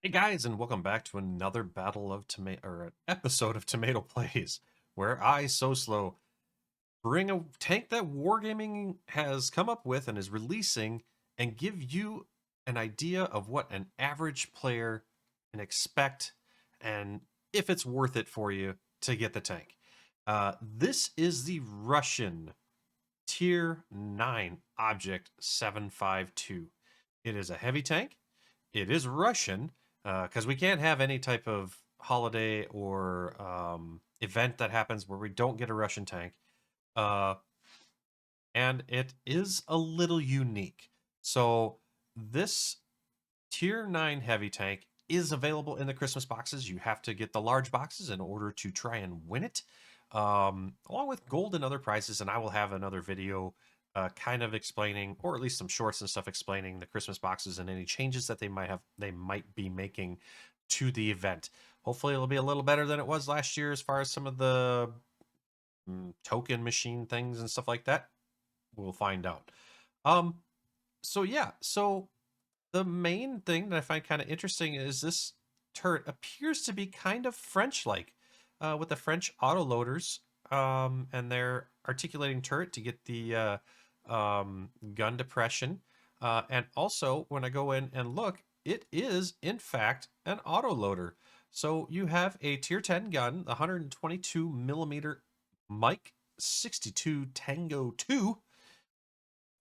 Hey guys, and welcome back to another battle of tomato or an episode of Tomato Plays, where I, SoSlo, bring a tank that Wargaming has come up with and is releasing, and give you an idea of what an average player can expect, and if it's worth it for you to get the tank. This is the Russian Tier 9 Object 752. It is a heavy tank. It is Russian because we can't have any type of holiday or event that happens where we don't get a Russian tank. Uh, and it is a little unique. So this Tier 9 heavy tank is available in the Christmas boxes. You have to get the large boxes in order to try and win it, along with gold and other prizes. And I will have another video kind of explaining, or at least some shorts and stuff explaining the Christmas boxes and any changes that they might be making to the event. Hopefully it'll be a little better than it was last year as far as some of the token machine things and stuff like that. We'll find out. Um, so yeah, so the main thing that I find kind of interesting is this turret appears to be kind of French-like, with the French autoloaders and their articulating turret to get the gun depression. And also, when I go in and look, it is in fact an autoloader. So you have a tier 10 gun, the 122 millimeter Mike 62 Tango 2.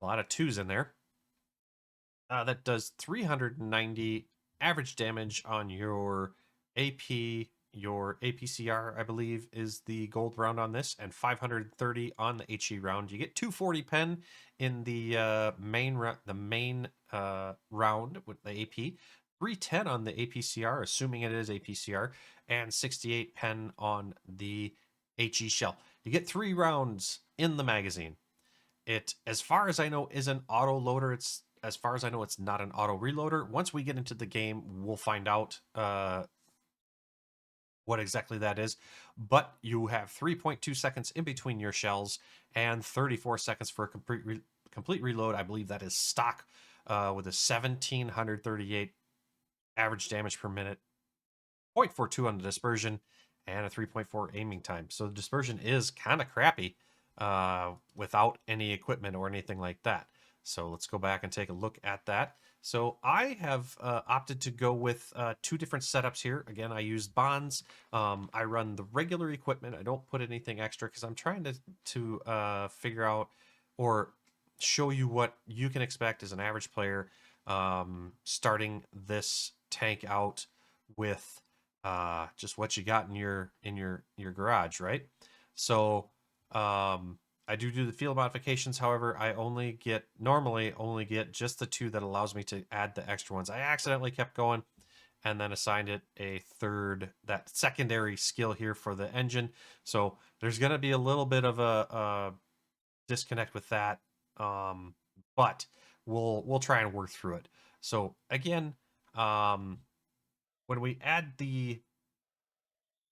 A lot of twos in there. That does 390 average damage on your AP. Your APCR, I believe, is the gold round on this, and 530 on the HE round. You get 240 pen in the main round with the AP, 310 on the APCR, assuming it is APCR, and 68 pen on the HE shell. You get 3 rounds in the magazine. It, as far as I know, is an auto loader. It's as far as I know, it's not an auto reloader. Once we get into the game, we'll find out what exactly that is. But you have 3.2 seconds in between your shells and 34 seconds for a complete reload. I believe that is stock with a 1738 average damage per minute, 0.42 on the dispersion, and a 3.4 aiming time. So the dispersion is kind of crappy without any equipment or anything like that. So let's go back and take a look at that. So I have opted to go with 2 different setups here. Again, I used bonds. I run the regular equipment. I don't put anything extra because I'm trying to figure out or show you what you can expect as an average player starting this tank out with just what you got in your garage, right? So I do the field modifications. However, I normally only get just the 2 that allows me to add the extra ones. I accidentally kept going and then assigned it a third, that secondary skill here for the engine. So there's going to be a little bit of a disconnect with that, but we'll try and work through it. So again, when we add the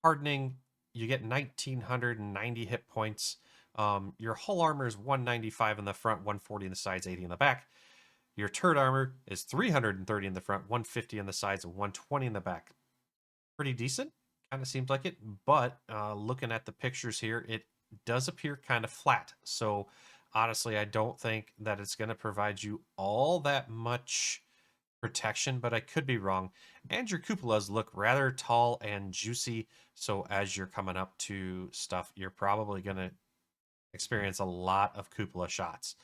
hardening, you get 1990 hit points. Your hull armor is 195 in the front, 140 in the sides, 80 in the back. Your turret armor is 330 in the front, 150 in the sides, and 120 in the back. Pretty decent, kind of seems like it, but looking at the pictures here, it does appear kind of flat. So honestly, I don't think that it's going to provide you all that much protection, but I could be wrong. And your cupolas look rather tall and juicy, so as you're coming up to stuff, you're probably going to experience a lot of cupola shots.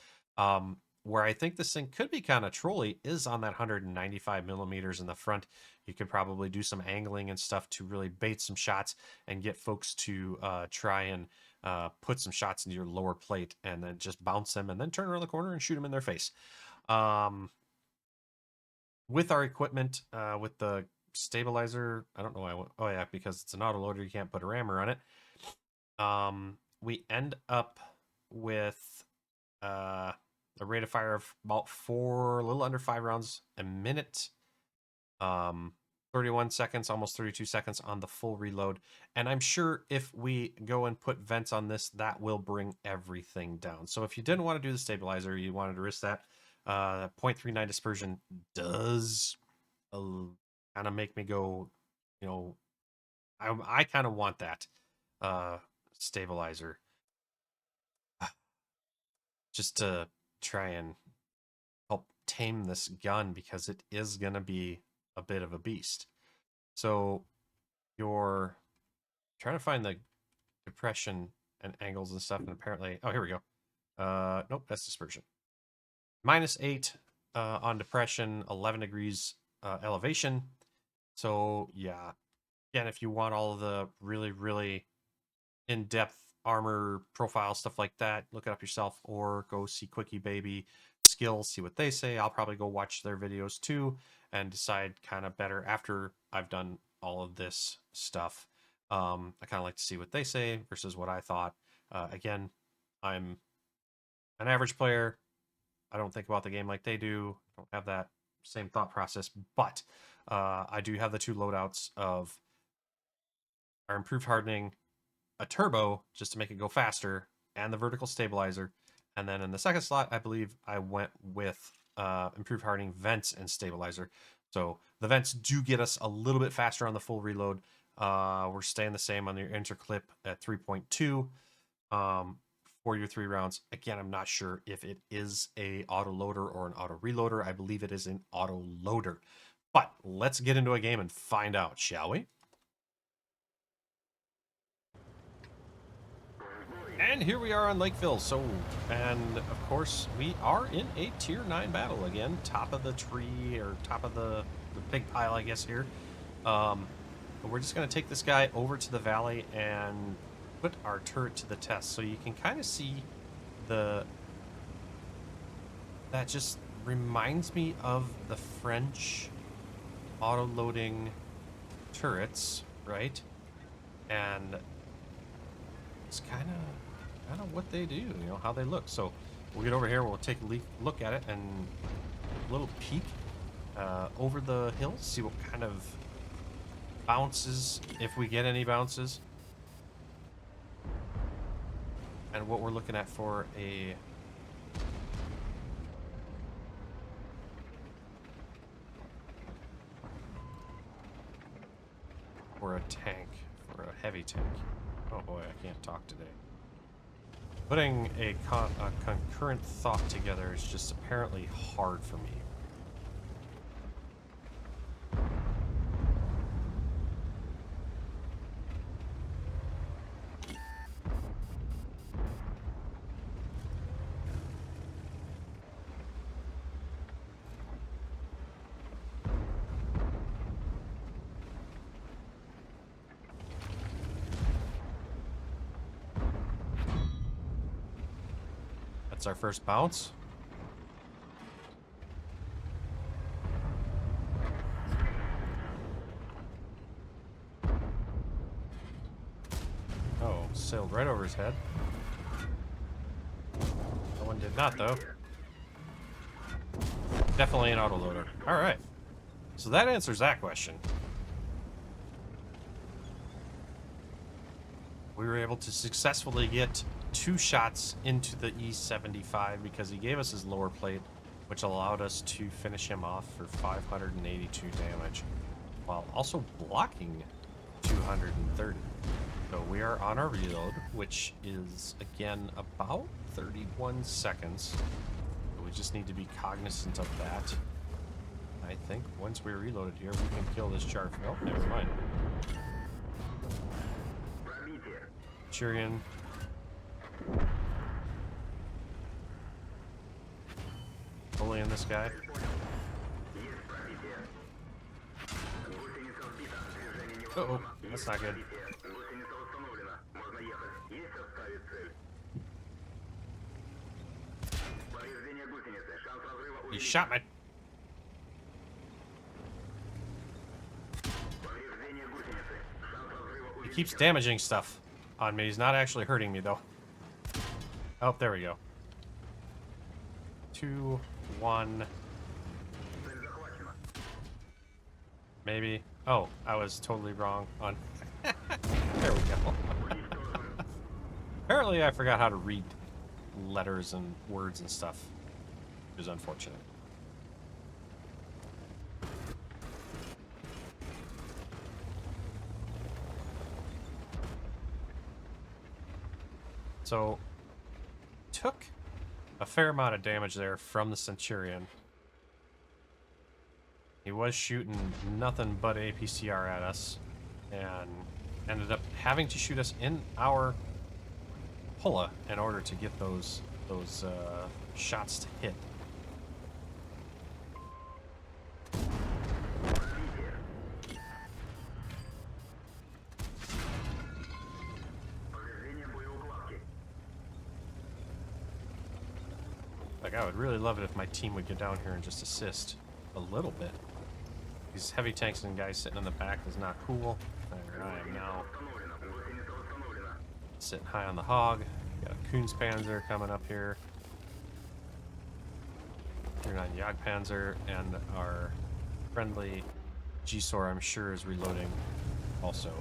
Where I think this thing could be kind of trolly is on that 195 millimeters in the front. You could probably do some angling and stuff to really bait some shots and get folks to try and put some shots into your lower plate and then just bounce them and then turn around the corner and shoot them in their face. With our equipment, with the stabilizer, I don't know why. Oh yeah, because it's an autoloader, you can't put a rammer on it. We end up with a rate of fire of about a little under 5 rounds a minute. 31 seconds, almost 32 seconds on the full reload. And I'm sure if we go and put vents on this, that will bring everything down. So if you didn't want to do the stabilizer, you wanted to risk that, 0.39 dispersion does kind kind of make me go, you know, I kind of want that stabilizer just to try and help tame this gun because it is going to be a bit of a beast. So you're trying to find the depression and angles and stuff, and apparently, oh, here we go. Nope, that's dispersion. -8 on depression, 11 degrees elevation. So yeah, again, if you want all of the really, really in-depth armor profile stuff like that, look it up yourself or go see Quickie Baby Skills, see what they say. I'll probably go watch their videos too and decide kind of better after I've done all of this stuff. I kind of like to see what they say versus what I thought. Again, I'm an average player. I don't think about the game like they do. I don't have that same thought process, but I do have the two loadouts of our improved hardening, a turbo just to make it go faster, and the vertical stabilizer. And then in the second slot, I believe I went with improved hardening, vents, and stabilizer. So the vents do get us a little bit faster on the full reload. We're staying the same on the interclip at 3.2 for your 3 rounds. Again, I'm not sure if it is a auto loader or an auto reloader. I believe it is an auto loader. But let's get into a game and find out, shall we? And here we are on Lakeville. And of course, we are in a tier 9 battle again. Top of the tree, or top of the big pile, I guess, here. But we're just going to take this guy over to the valley and put our turret to the test. So you can kind of see that just reminds me of the French auto-loading turrets, right? And it's kind of what they do, you know, how they look. So we'll get over here, we'll take a look at it and a little peek over the hills, see what kind of bounces, if we get any bounces, and what we're looking at for a tank, for a heavy tank. Oh boy, I can't talk today. Putting a concurrent thought together is just apparently hard for me. That's our first bounce. Oh, sailed right over his head. That one did not, though. Definitely an autoloader. Alright. So that answers that question. We were able to successfully get 2 shots into the E75 because he gave us his lower plate, which allowed us to finish him off for 582 damage, while also blocking 230. So we are on our reload, which is, again, about 31 seconds. So we just need to be cognizant of that. I think once we're reloaded here, we can kill this char. Oh, never mind. Chirian. Bullying this guy. Uh-oh, that's not good. He shot me. He keeps damaging stuff on me. He's not actually hurting me, though. Oh, there we go. 2, 1. Maybe. Oh, I was totally wrong on... There we go. Apparently I forgot how to read letters and words and stuff, which is unfortunate. So, took a fair amount of damage there from the Centurion. He was shooting nothing but APCR at us, and ended up having to shoot us in our pulla in order to get those shots to hit. Like, I would really love it if my team would get down here and just assist a little bit. These heavy tanks and guys sitting in the back is not cool. There I am now. Sitting high on the hog. Got a Kunstpanzer coming up here. Tier 9 Jagdpanzer, and our friendly G-Sor, I'm sure, is reloading also.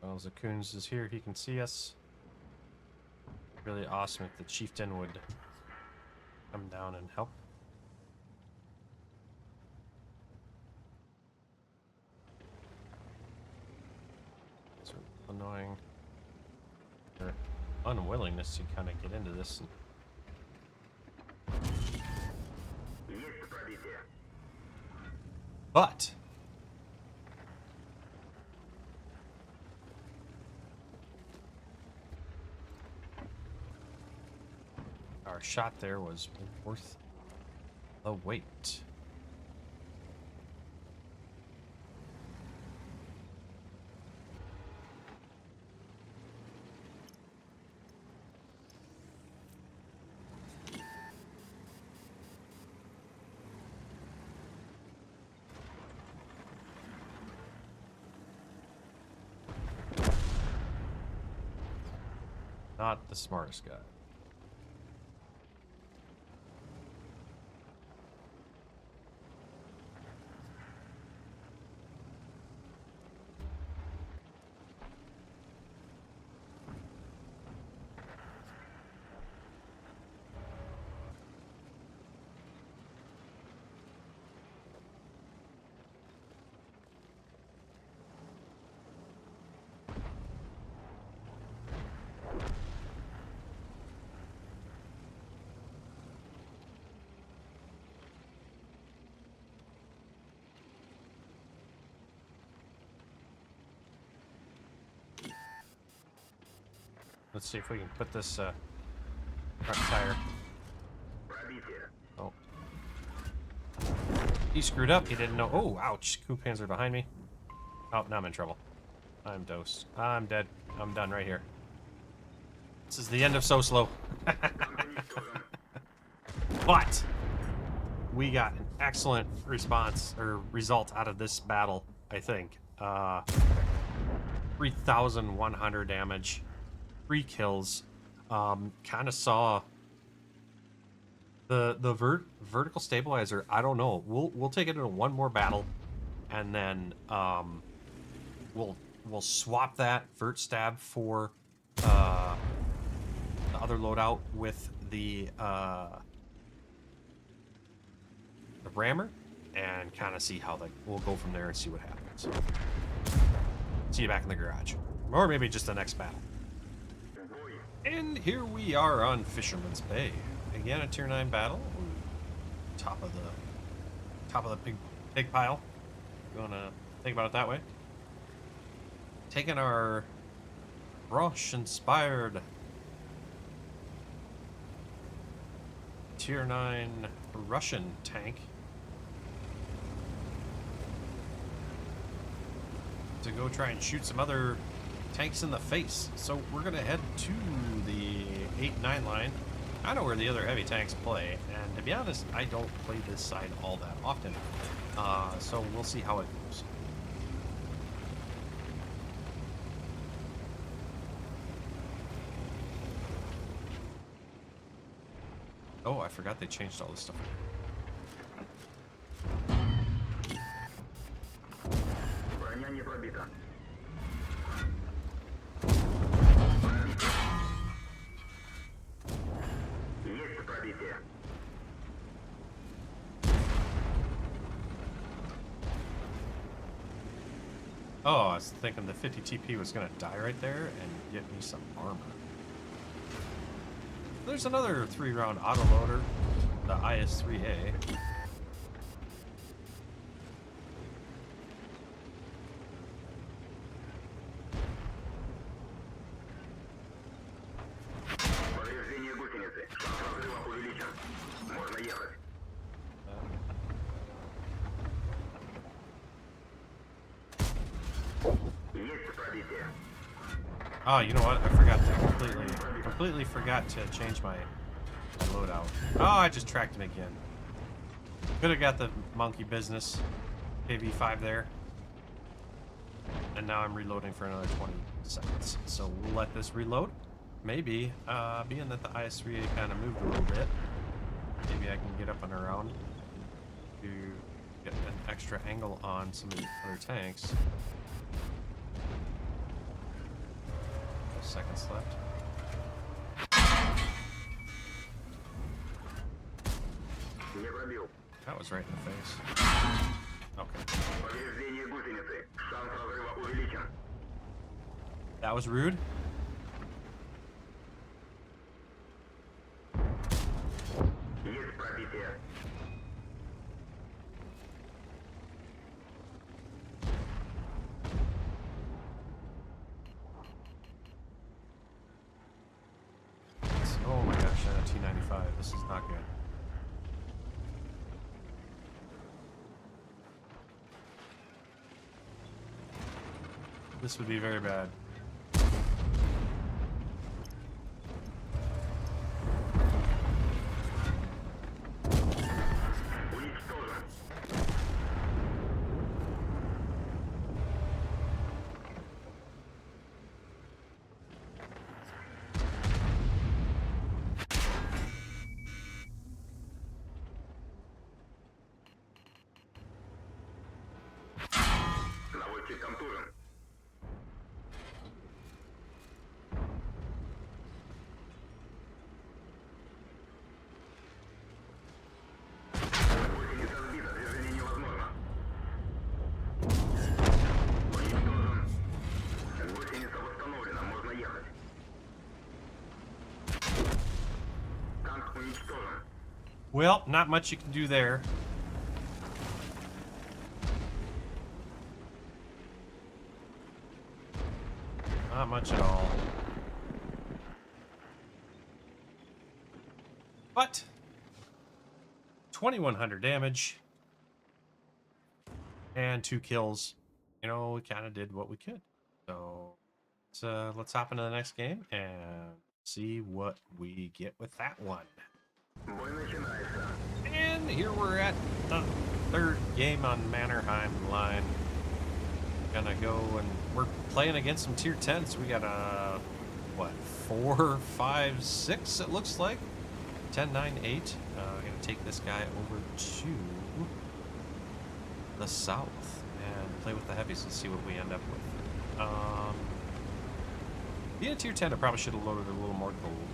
Well, Zakuns is here, he can see us. Really awesome if the chieftain would come down and help. It's annoying. Their unwillingness to kind of get into this. But our shot there was worth the wait. Not the smartest guy. Let's see if we can put this front tire. Oh. He screwed up. He didn't know. Oh, ouch. Kunstpanzer behind me. Oh, now I'm in trouble. I'm dosed. I'm dead. I'm done right here. This is the end of SoSlo. But we got an excellent response or result out of this battle, I think. 3,100 damage. 3 kills. Kind of saw the vertical stabilizer. I don't know. We'll take it in one more battle, and then we'll swap that vert stab for the other loadout with the rammer, and kind of see how we'll go from there and see what happens. See you back in the garage, or maybe just the next battle. And here we are on Fisherman's Bay. Again, a tier 9 battle. Top of the big pile. If you wanna think about it that way. Taking our Rush-inspired tier 9 Russian tank to go try and shoot some other tanks in the face. So we're gonna head to the 8-9 line. I know where the other heavy tanks play, and to be honest, I don't play this side all that often. So we'll see how it goes. Oh, I forgot they changed all this stuff. Oh, I was thinking the 50 TP was going to die right there and get me some armor. There's another 3-round autoloader, the IS-3A. Oh, you know what? I forgot to completely forgot to change my loadout. Oh, I just tracked him again. Could have got the monkey business. KV5 there. And now I'm reloading for another 20 seconds. So we'll let this reload. Maybe, being that the IS-3A kind of moved a little bit, maybe I can get up and around to get an extra angle on some of the other tanks. Seconds left. That was right in the face. Okay. That was rude. Oh my gosh, T95. This is not good. This would be very bad. Well, not much you can do there. Not much at all. But 2,100 damage and 2 kills. You know, we kind of did what we could. So let's hop into the next game and see what we get with that one. And here we're at the 3rd game on Mannerheim line. Gonna go and we're playing against some tier 10s. We got what, 4, 5, 6 it looks like. 10, 9, 8. Gonna take this guy over to the south and play with the heavies and see what we end up with. Being a tier 10, I probably should have loaded a little more gold,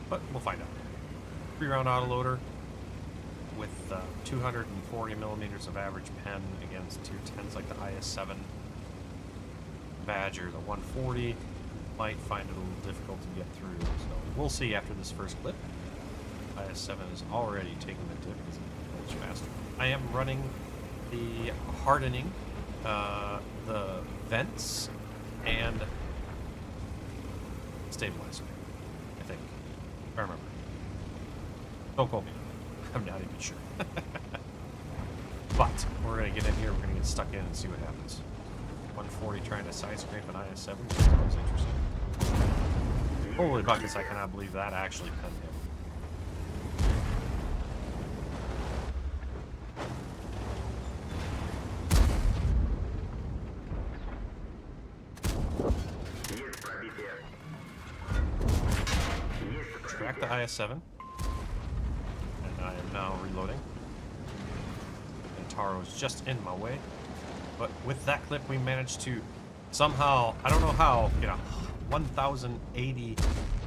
but we'll find out. 3-round autoloader with 240 millimeters of average pen against tier 10s like the IS-7 Badger. The 140 might find it a little difficult to get through, so we'll see after this first clip. IS-7 is already taking the dip because it's much faster. I am running the hardening, the vents, and stabilizer, I think, if I remember. Don't quote me. I'm not even sure. But we're going to get in here, we're going to get stuck in and see what happens. 140 trying to side scrape an IS-7. That was interesting. Holy buckets, I cannot believe that actually penned him. Track the IS-7. And I am now reloading. And Taro's just in my way. But with that clip, we managed to somehow, I don't know how, get a 1,080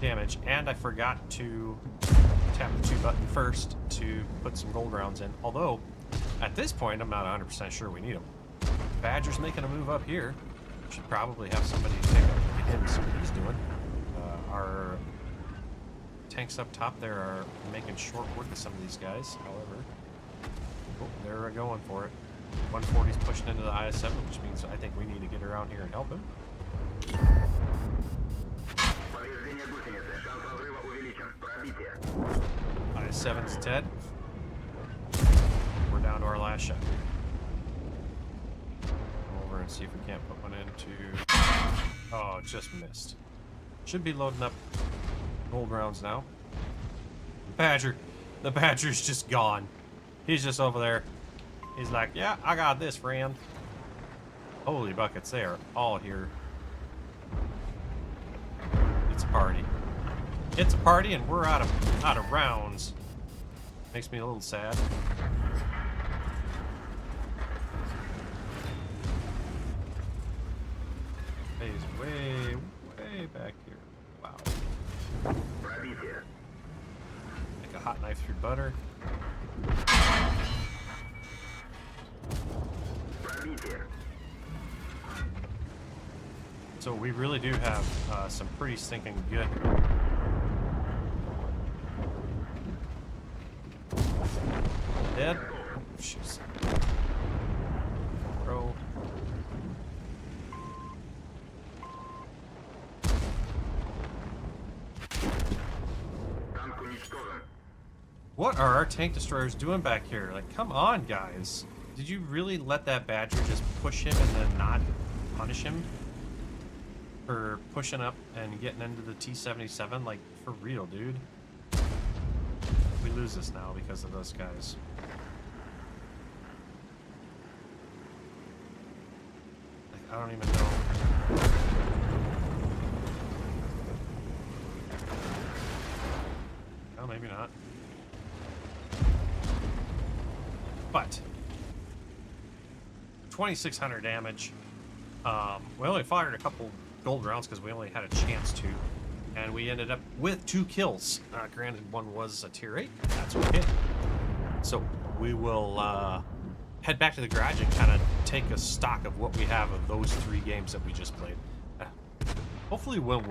damage. And I forgot to tap the 2 button first to put some gold rounds in. Although, at this point, I'm not 100% sure we need them. Badger's making a move up here. Should probably have somebody take a look at him and see what he's doing. Our tanks up top there are making short work of some of these guys. However, oh, they're going for it. 140's pushing into the IS-7, which means I think we need to get around here and help him. IS-7's dead. We're down to our last shot. Come over and see if we can't put one into... Oh, just missed. Should be loading up gold rounds now. Badger. The Badger's just gone. He's just over there. He's like, yeah, I got this, friend. Holy buckets, they are all here. It's a party. It's a party, and we're out of rounds. Makes me a little sad. He's way, way back here. Wow. Make a hot knife through butter. So we really do have some pretty stinking good. Dead? Oh, jeez. Bro. What are our tank destroyers doing back here? Like, come on, guys. Did you really let that Badger just push him and then not punish him? For pushing up and getting into the T-77? Like, for real, dude. We lose this now because of those guys. Like, I don't even know. Oh, maybe not. But 2,600 damage. We only fired a couple gold rounds because we only had a chance to, and we ended up with 2 kills. Granted, one was a tier 8. That's okay. So we will head back to the garage and kind of take a stock of what we have of those 3 games that we just played. Hopefully we'll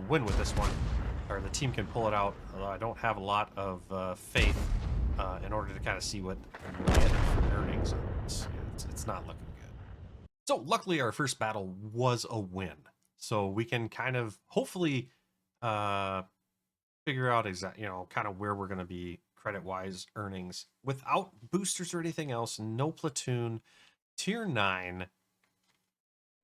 win with this one, or the team can pull it out. Although I don't have a lot of faith in order to kind of see what we'll get for earnings. It's not looking good. So luckily our first battle was a win. So we can kind of hopefully figure out kind of where we're going to be credit-wise earnings without boosters or anything else. No platoon, tier 9,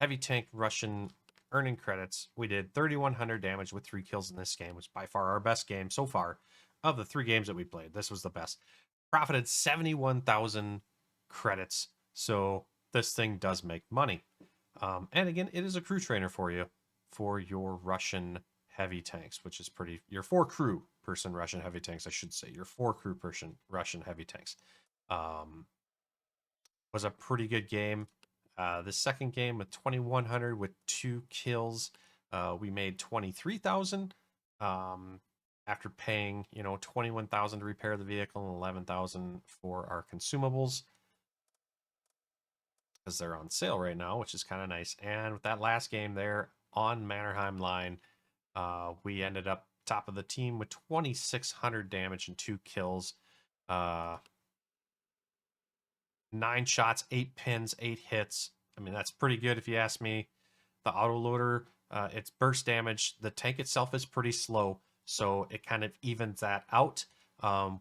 heavy tank Russian earning credits. We did 3,100 damage with 3 kills in this game, which is by far our best game so far of the 3 games that we played. This was the best. Profited 71,000 credits. So this thing does make money. And again, it is a crew trainer for you for your Russian heavy tanks, which is pretty, your 4 crew person Russian heavy tanks, I should say, your 4 crew person Russian heavy tanks. Was a pretty good game. The second game with 2,100 with 2 kills, we made 23,000 after paying, 21,000 to repair the vehicle and 11,000 for our consumables, because they're on sale right now, which is kind of nice. And with that last game there on Mannerheim line, we ended up top of the team with 2,600 damage and 2 kills. 9 shots, 8 pins, 8 hits. I mean, that's pretty good if you ask me. The autoloader, it's burst damage. The tank itself is pretty slow, so it kind of evens that out.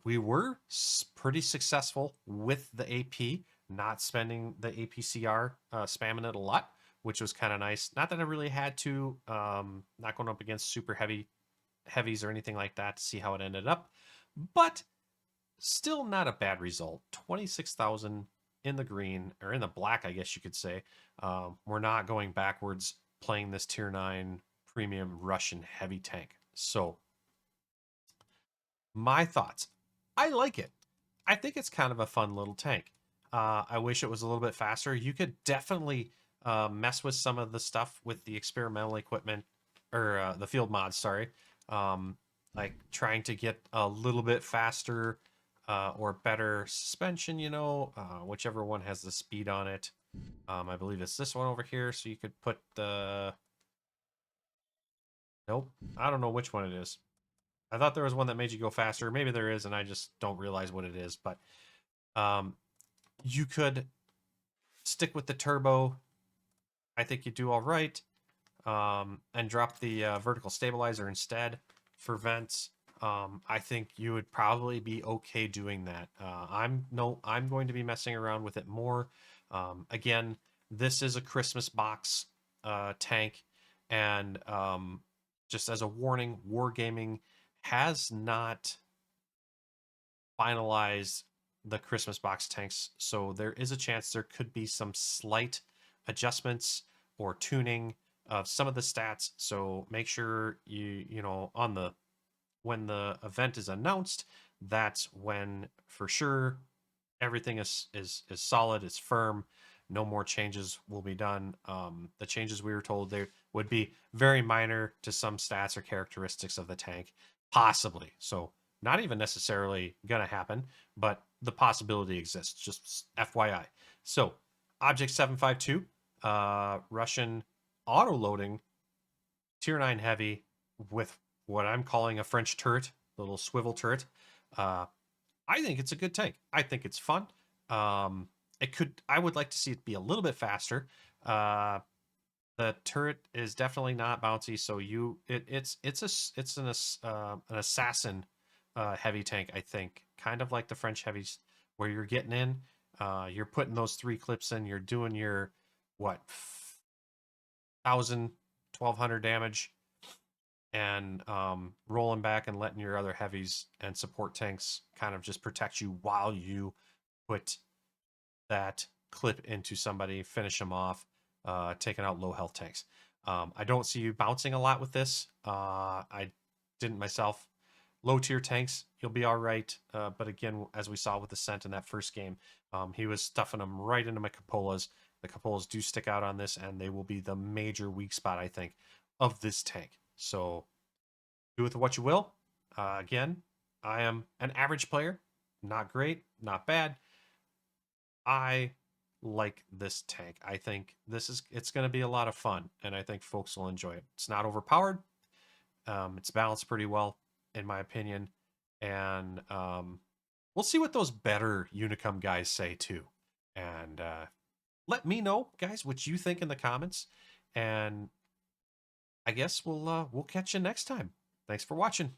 We were pretty successful with the AP, not spending the APCR, spamming it a lot, which was kind of nice. Not that I really had to, not going up against super heavies or anything like that to see how it ended up, but still not a bad result. 26,000 in the green, or in the black, I guess you could say. We're not going backwards playing this tier 9 premium Russian heavy tank. So my thoughts, I like it. I think it's kind of a fun little tank. I wish it was a little bit faster. You could definitely mess with some of the stuff with the experimental equipment or the field mods. Sorry, um, like trying to get a little bit faster or better suspension. Whichever one has the speed on it. I believe it's this one over here. So you could put the. Nope, I don't know which one it is. I thought there was one that made you go faster. Maybe there is, and I just don't realize what it is. But um, you could stick with the turbo. I think you do all right. And drop the vertical stabilizer instead for vents. I think you would probably be okay doing that. I'm going to be messing around with it more. Again, this is a Christmas box tank, and just as a warning, Wargaming has not finalized the Christmas box tanks, so there is a chance there could be some slight adjustments or tuning of some of the stats. So make sure on the when the event is announced, that's when for sure everything is solid, is firm. No more changes will be done. The changes we were told there would be very minor to some stats or characteristics of the tank, possibly. So not even necessarily gonna happen, but the possibility exists. Just FYI. So Object 752, Russian auto loading, tier 9 heavy with what I'm calling a French turret, the little swivel turret. Uh, I think it's a good tank. I think it's fun. I would like to see it be a little bit faster. The turret is definitely not bouncy, so it's an assassin heavy tank. I think kind of like the French heavies, where you're getting in, you're putting those 3 clips in, you're doing your what 1,200 damage, and rolling back and letting your other heavies and support tanks kind of just protect you while you put that clip into somebody, finish them off, taking out low health tanks. I don't see you bouncing a lot with this. I didn't myself. Low tier tanks, you'll be all right. But again, as we saw with the Scent in that first game, he was stuffing them right into my cupolas. The cupolas do stick out on this, and they will be the major weak spot, I think, of this tank. So do with what you will. Again, I am an average player, not great, not bad. I like this tank. I think it's going to be a lot of fun, and I think folks will enjoy it. It's not overpowered. It's balanced pretty well, in my opinion, and we'll see what those better Unicum guys say too. And let me know, guys, what you think in the comments. And I guess we'll catch you next time. Thanks for watching.